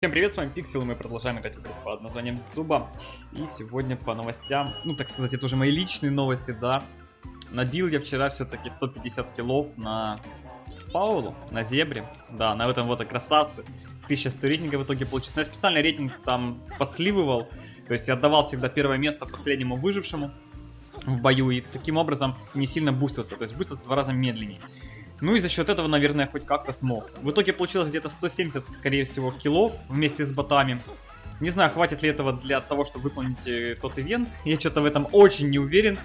Всем привет, с вами Пиксел, и мы продолжаем играть в игру под названием Зуба. И сегодня по новостям, ну так сказать, это уже мои личные новости, да. Набил я вчера все-таки 150 киллов на Паулу, на Зебре, да, на этом вот красавце. 1100 рейтинга в итоге получилось. Но я специально рейтинг там подсливывал, то есть я отдавал всегда первое место последнему выжившему в бою, и таким образом не сильно бустился, то есть бустился в 2 раза медленнее. Ну и за счет этого, наверное, хоть как-то смог. В итоге получилось где-то 170, скорее всего, киллов вместе с ботами. Не знаю, хватит ли этого для того, чтобы выполнить тот ивент. Я что-то в этом очень не уверен.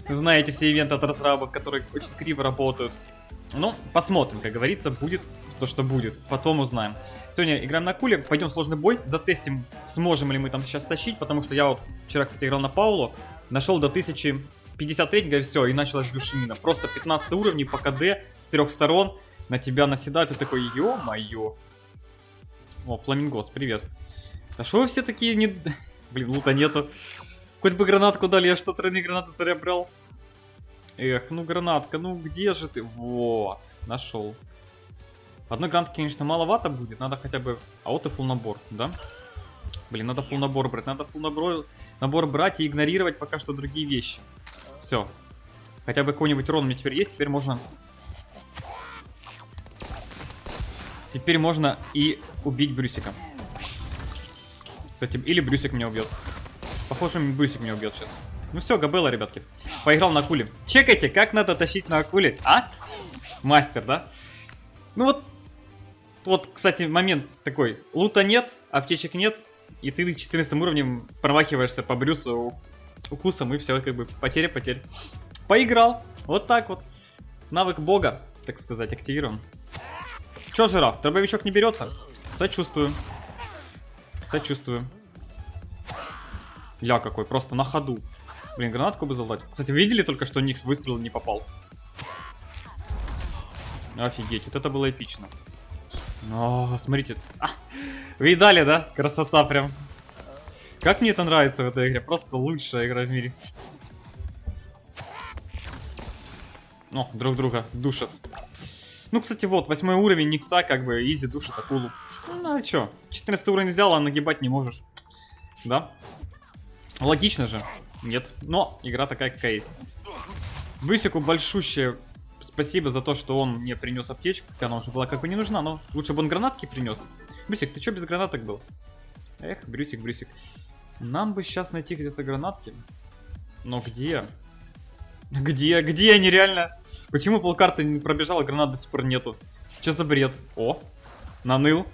Знаете, все ивенты от разрабов, которые очень криво работают. Ну, посмотрим, как говорится, будет то, что будет. Потом узнаем. Сегодня играем на куле, пойдем в сложный бой, затестим, сможем ли мы там сейчас тащить. Потому что я вот вчера, кстати, играл на Паулу, нашел до 1050 рейтинга и все, и началась душнина. Просто 15 уровней по КД с 3 сторон на тебя наседают, и такой, ё-моё. О, Фламингос, привет. А что вы все такие не... Блин, лута нету. Хоть бы гранатку дали, я что, тройные гранаты царя брал? Эх, ну гранатка, ну где же ты? Вот, нашел. Одной гранатки, конечно, маловато будет, надо хотя бы... А вот и фулл набор, да? Блин, надо фулл набор брать, надо фулл набор брать и игнорировать пока что другие вещи. Все. Хотя бы какой-нибудь урон у меня теперь есть, теперь можно... Теперь можно и убить Брюсика. Кстати, или Брюсик меня убьет. Похоже, Брюсик меня убьет сейчас. Ну все, Габелла, ребятки. Поиграл на акуле. Чекайте, как надо тащить на акуле. А? Мастер, да? Ну вот. Вот, кстати, момент такой. Лута нет, аптечек нет. И ты 14 уровнем промахиваешься по Брюсу укусом. И все, как бы потеря. Поиграл. Вот так вот. Навык бога, так сказать, активирован. Чё, жираф, дробовичок не берется? Сочувствую. Ля какой, просто на ходу. Блин, гранатку бы залдать. Кстати, вы видели только, что Никс выстрел не попал? Офигеть, вот это было эпично. О, смотрите. Вы видали, да? Красота прям. Как мне это нравится в этой игре. Просто лучшая игра в мире. О, друг друга душат. Ну, кстати, вот, 8 уровень Никса, как бы, изи душит акулу. Ну, а чё? 14 уровень взял, а нагибать не можешь. Да? Логично же. Нет. Но игра такая, какая есть. Брюсику большущее спасибо за то, что он мне принес аптечку. Хотя она уже была как бы не нужна, но лучше бы он гранатки принес. Брюсик, ты чё без гранаток был? Эх, Брюсик. Нам бы сейчас найти где-то гранатки. Но где? Где они реально? Почему полкарты не пробежала, гранат до сих пор нету? Что за бред? О, наныл.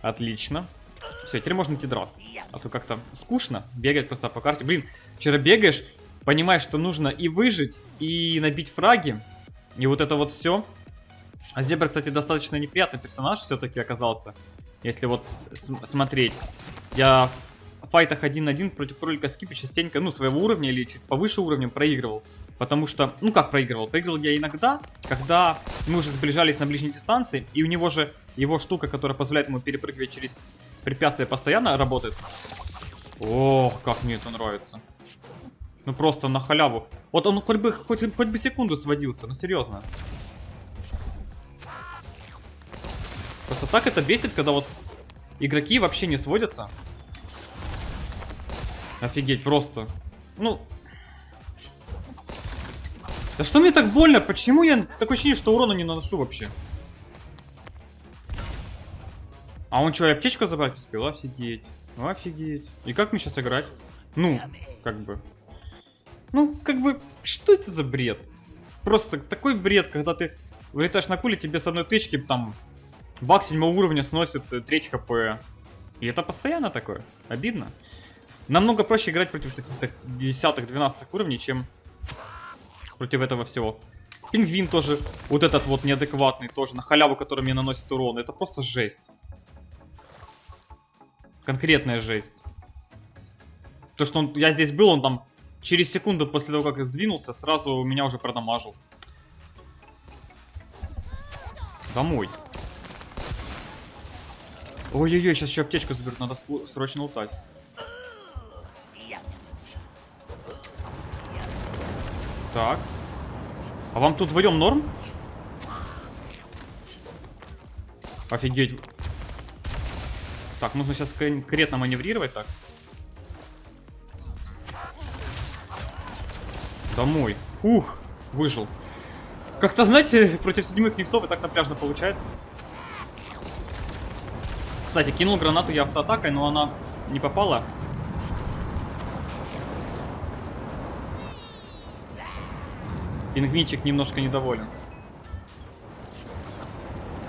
Отлично. Все, теперь можно идти драться. А то как-то скучно бегать просто по карте. Блин, вчера бегаешь, понимаешь, что нужно и выжить, и набить фраги. И вот это вот все. А Зебра, кстати, достаточно неприятный персонаж все-таки оказался. Если вот смотреть. Я в файтах 1-1 против кролика Скипа частенько, ну, своего уровня или чуть повыше уровнем проигрывал. Потому что, ну как проигрывал? Проигрывал я иногда, когда мы уже сближались на ближней дистанции, и у него же его штука, которая позволяет ему перепрыгивать через препятствия, постоянно работает. Ох, как мне это нравится. Ну просто на халяву. Вот он хоть бы секунду сводился, ну серьезно. Просто так это бесит, когда вот игроки вообще не сводятся. Офигеть, просто. Ну... Да что мне так больно? Почему я такое ощущение, что урона не наношу вообще? А он что, и аптечку забрать успел? Офигеть. Офигеть. И как мне сейчас играть? Ну, как бы... Ну, как бы, что это за бред? Просто такой бред, когда ты вылетаешь на куле, тебе с одной тычки там баг 7 уровня сносит 3 хп. И это постоянно такое. Обидно. Намного проще играть против таких-то 10-12 уровней, чем против этого всего. Пингвин тоже, вот этот вот неадекватный тоже, на халяву, который мне наносит урон. Это просто жесть. Конкретная жесть. То, что я здесь был, он там через секунду после того, как я сдвинулся, сразу меня уже продамажил. Домой. Ой-ой-ой, сейчас еще аптечку заберут, надо срочно лутать. Так. А вам тут вдвоем норм? Офигеть. Так, нужно сейчас конкретно маневрировать так. Домой. Фух, выжил. Как-то, знаете, против 7 книксов и так напряжно получается. Кстати, кинул гранату я автоатакой, но она не попала. Пингвинчик немножко недоволен.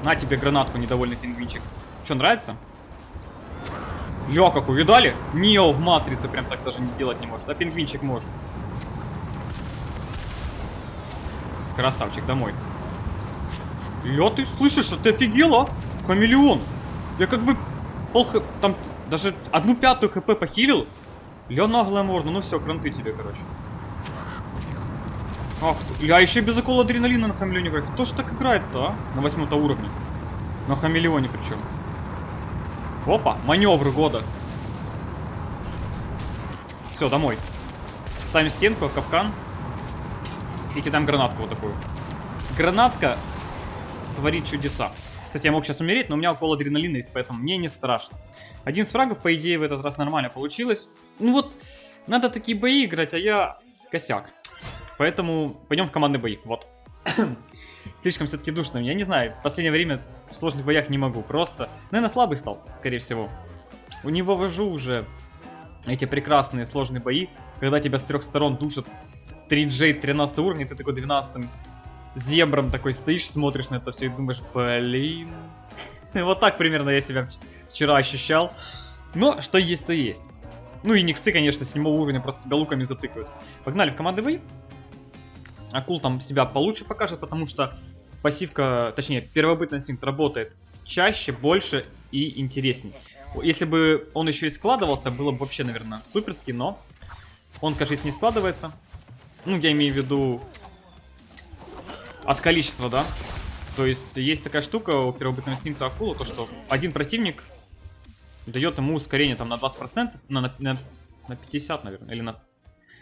На тебе гранатку, недовольный пингвинчик. Что, нравится? Ля, как увидали? Нео в матрице прям так даже не делать не может, а пингвинчик может. Красавчик, домой. Ля, ты слышишь, ты офигела? Хамелеон. Я как бы там даже 1/5 хп похилил. Ля, наглая морда. Ну все, кранты тебе, короче. Ах ты. Ля, еще без укола адреналина на хамелеоне играть. Кто же так играет-то, а? На 8-то уровне. На хамелеоне причем. Опа, маневры года. Все, домой. Ставим стенку, капкан. И кидаем гранатку вот такую. Гранатка творит чудеса. Кстати, я мог сейчас умереть, но у меня укол адреналина есть, поэтому мне не страшно. 11 фрагов, по идее, в этот раз нормально получилось. Ну вот, надо такие бои играть, а я косяк. Поэтому пойдем в командные бои. Вот. Слишком все-таки душно. Я не знаю, в последнее время в сложных боях не могу. Просто, наверное, слабый стал, скорее всего. У него вожу уже эти прекрасные сложные бои, когда тебя с 3 сторон душат 3J 13 уровня, ты такой 12-м зебром такой стоишь, смотришь на это все и думаешь, блин. Вот так примерно я себя вчера ощущал. Но что есть, то есть. Ну и никсы, конечно, с 7 уровня просто себя луками затыкают. Погнали в командные бои. Акул там себя получше покажет, потому что пассивка, точнее, первобытный инстинкт работает чаще, больше и интересней. Если бы он еще и складывался, было бы вообще, наверное, суперский, но он, кажется, не складывается. Ну, я имею в виду от количества, да. То есть есть такая штука у первобытного инстинкта акула, то что один противник дает ему ускорение там на 20%, на 50, наверное, или на...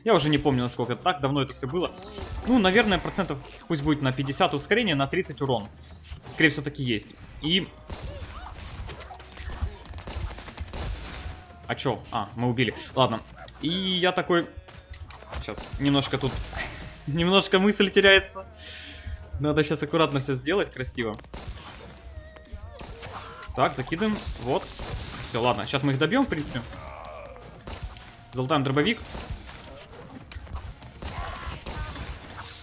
Я уже не помню, насколько это так, давно это все было. Ну, наверное, процентов пусть будет на 50 ускорение, на 30 урон. Скорее всего, таки есть. И... А чё? А, мы убили. Ладно. И я такой... Сейчас, немножко тут... Немножко мысль теряется. Надо сейчас аккуратно все сделать, красиво. Так, закидываем. Вот. Все, ладно. Сейчас мы их добьем, в принципе. Золотаем дробовик.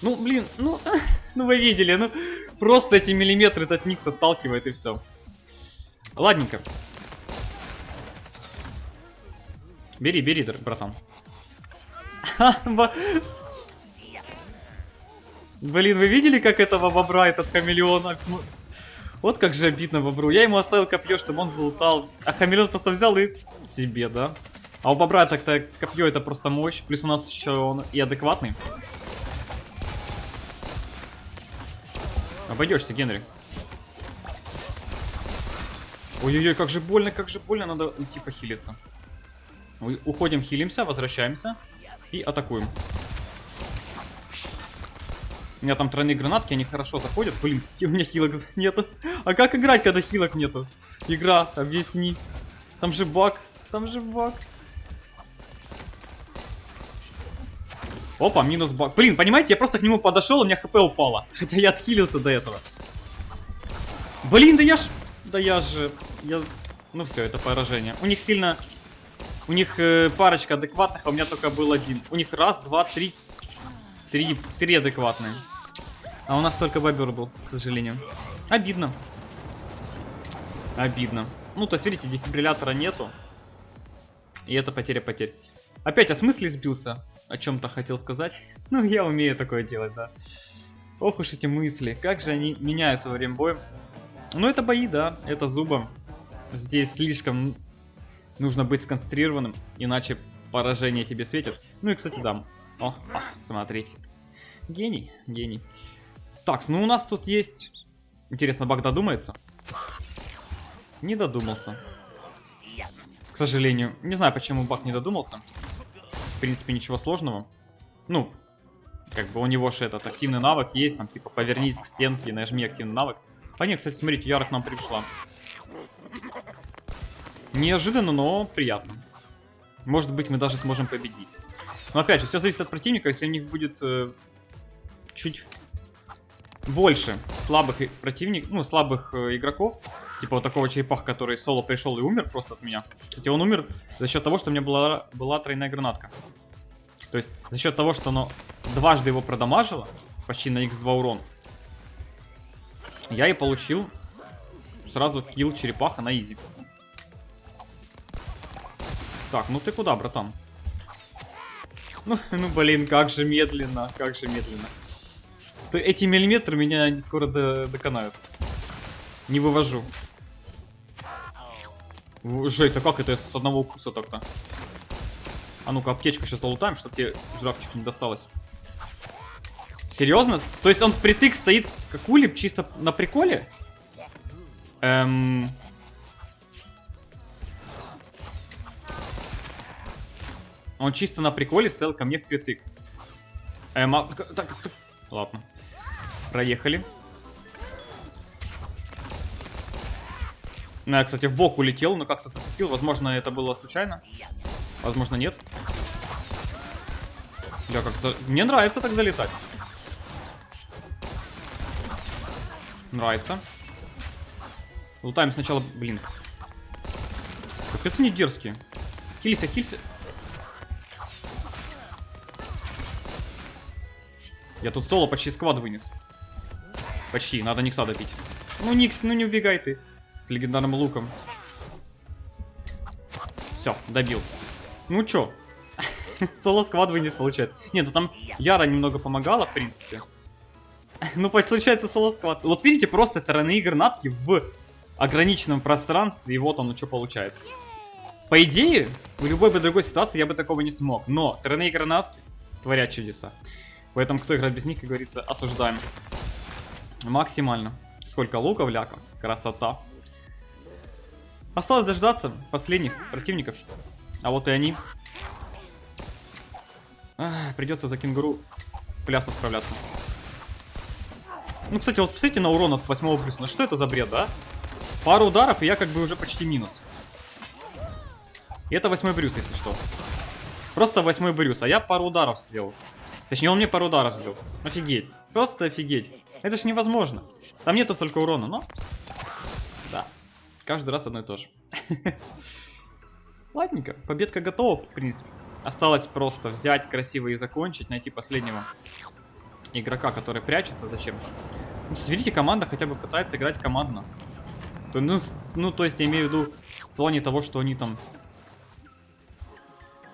Ну, блин, ну вы видели, ну просто эти миллиметры этот Никс отталкивает и все. Ладненько. Бери, бери, братан. Блин, вы видели, как этого бобра, этот хамелеон? Вот как же обидно бобру. Я ему оставил копье, чтобы он залутал. А хамелеон просто взял и себе, да? А у бобра так-то копье это просто мощь. Плюс у нас еще он и адекватный. Обойдешься, Генри. Ой-ой-ой, как же больно, надо уйти похилиться. Уходим, хилимся, возвращаемся и атакуем. У меня там тройные гранатки, они хорошо заходят. Блин, у меня хилок нету. А как играть, когда хилок нету? Игра, объясни. Там же баг, там же баг. Опа, минус баг. Блин, понимаете, я просто к нему подошел, у меня хп упало. Хотя я отхилился до этого. Блин, да я же... Ну все, это поражение. У них сильно... У них парочка адекватных, а у меня только был один. У них раз, два, три... Три адекватные. А у нас только бобер был, к сожалению. Обидно. Обидно. Ну, то есть, видите, дефибриллятора нету. И это потеря потерь. Опять о смысле сбился. О чем-то хотел сказать. Ну, я умею такое делать, да. Ох уж эти мысли. Как же они меняются во время боя. Ну, это бои, да. Это зубом. Здесь слишком нужно быть сконцентрированным. Иначе поражение тебе светит. Ну и, кстати, да. О, смотрите. Гений, гений. Так, ну у нас тут есть... Интересно, баг додумается? Не додумался. К сожалению. Не знаю, почему баг не додумался. В принципе, ничего сложного. Ну, как бы у него же этот активный навык есть. Там, типа, повернись к стенке и нажми активный навык. А нет, кстати, смотрите, Яра к нам пришла. Неожиданно, но приятно. Может быть, мы даже сможем победить. Но опять же, все зависит от противника. Если у них будет чуть больше слабых противников, ну, слабых игроков, типа вот такого черепаха, который соло пришел и умер просто от меня. Кстати, он умер за счет того, что у меня была тройная гранатка. То есть за счет того, что оно дважды его продамажило, почти на x2 урон, я и получил сразу килл черепаха на изи. Так, ну ты куда, братан? Ну, блин, как же медленно, как же медленно. Эти миллиметры меня скоро доконают. Не вывожу. Жесть, а как это с одного укуса так-то? А ну-ка, аптечка сейчас залутаем, чтобы тебе жравчик не досталось. Серьезно? То есть он впритык стоит как улип, чисто на приколе? Он чисто на приколе стоял ко мне впритык. Так, ладно. Проехали. Ну, я, кстати, в бок улетел, но как-то зацепил. Возможно, это было случайно. Возможно, нет. Бля, мне нравится так залетать. Нравится. Лутаем сначала, блин. Капец, они дерзкие. Хилься, хилься. Я тут соло почти сквад вынес. Почти, надо Никса допить. Ну, Никс, ну не убегай ты. С легендарным луком. Все, добил. Ну чё? Соло сквад вынес, получается. Нет, ну там Яра немного помогала, в принципе. Ну, получается, соло сквад. Вот видите, просто тройные гранатки в ограниченном пространстве, и вот оно что получается. По идее, в любой бы другой ситуации я бы такого не смог. Но тройные гранатки творят чудеса. Поэтому, кто играет без них, как говорится, осуждаем. Максимально. Сколько луков, ляков. Красота. Осталось дождаться последних противников. А вот и они. Придется за кенгуру в пляс отправляться. Ну, кстати, вот посмотрите на урон от 8-го брюса. Ну что это за бред, да? Пару ударов, и я как бы уже почти минус. И это 8-й брюс, если что. Просто 8-й брюс, а я пару ударов сделал. Точнее, он мне пару ударов сделал. Офигеть. Просто офигеть. Это ж невозможно. Там нету столько урона, но... Да. Каждый раз одно и то же. Ладненько. Победка готова, в принципе. Осталось просто взять красиво и закончить. Найти последнего игрока, который прячется зачем-то. Ну, видите, команда хотя бы пытается играть командно. Ну, то есть я имею в виду в плане того, что они там...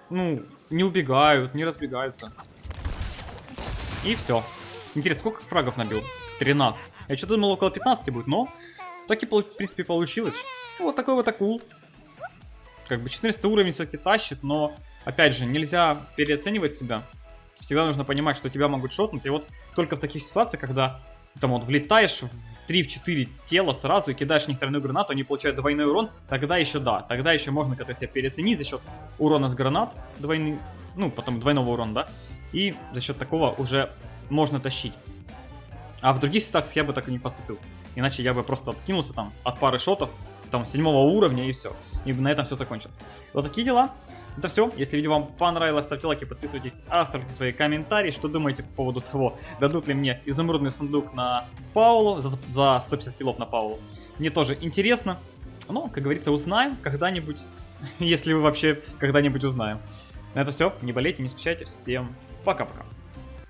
Ну, не убегают, не разбегаются. И все. Интересно, сколько фрагов набил? 13. Я что-то думал, около 15 будет, но так и, в принципе, получилось. Вот такой вот акул. Как бы 14 уровень все-таки тащит, но, опять же, нельзя переоценивать себя. Всегда нужно понимать, что тебя могут шотнуть. И вот только в таких ситуациях, когда ты там вот влетаешь в 3-4 тела сразу и кидаешь в них тройную гранату, они получают двойной урон, тогда еще да. Тогда еще можно как-то себя переоценить за счет урона с гранат, двойный, ну, потом двойного урона, да. И за счет такого уже можно тащить. А в других ситуациях я бы так и не поступил. Иначе я бы просто откинулся там от пары шотов, там, 7-го уровня и все. И на этом все закончилось. Вот такие дела. Это все. Если видео вам понравилось, ставьте лайки, подписывайтесь, оставьте свои комментарии. Что думаете по поводу того, дадут ли мне изумрудный сундук на Паулу, за 150 киллов на Паулу. Мне тоже интересно. Ну, как говорится, узнаем когда-нибудь. Если вы вообще когда-нибудь узнаем. На это все. Не болейте, не скучайте. Всем пока-пока.